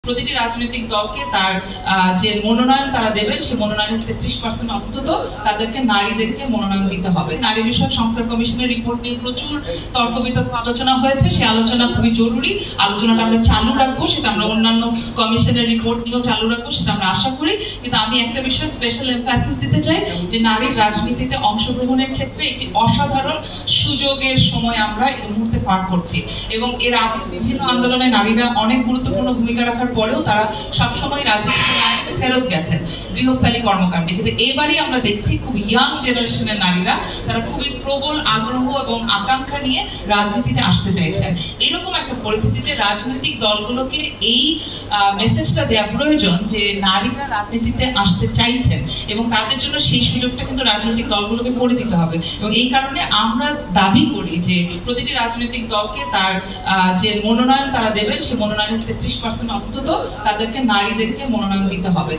প্রতিটি রাজনৈতিক দলকে তার যে মনোনয়ন তারা দেবেন সেই মনোনয়নের 33% অন্তত তাদেরকে নারীদেরকে মনোনয়ন দিতে হবে। নারী বিষয়ক সংস্কার কমিশনের রিপোর্ট নিয়ে প্রচুর তর্ক বিতর্ক আলোচনা হয়েছে, সেই আলোচনা খুবই জরুরি। আলোচনাটা আমরা চালু রাখবো, সেটা আমরা অন্যান্য কমিশনের রিপোর্ট নিয়েও চালু রাখবো, সেটা আমরা আশা করি। কিন্তু আমি একটা বিষয়ে স্পেশাল এমফাসিস দিতে চাই যে নারীর রাজনীতিতে অংশগ্রহণের ক্ষেত্রে একটি অসাধারণ সুযোগের সময় আমরা এই মুহূর্তে পার করছি, এবং এর আগে বিভিন্ন আন্দোলনে নারীরা অনেক গুরুত্বপূর্ণ ভূমিকা রাখার পরেও তারা সবসময় রাজনীতিতে ফেরত গেছেন গৃহস্থালী কর্মকাণ্ডে। কিন্তু এবারই আমরা দেখছি খুব ইয়াং জেনারেশনের নারীরা তারা খুবই প্রবল আগ্রহ এবং আকাঙ্ক্ষা নিয়ে রাজনীতিতে আসতে চাইছেন। এরকম একটা পরিস্থিতিতে রাজনৈতিক দলগুলোকে এই মেসেজটা দেওয়া প্রয়োজন যে নারীরা রাজনীতিতে আসতে চাইছেন এবং তাদের জন্য সেই সুযোগটা কিন্তু রাজনৈতিক দলগুলোকে করে দিতে হবে। এবং এই কারণে আমরা দাবি করি যে প্রতিটি রাজনৈতিক দলকে তার যে মনোনয়ন তারা দেবেন সেই মনোনয়নের 33% অন্তত তাদেরকে নারীদেরকে মনোনয়ন দিতে হবে।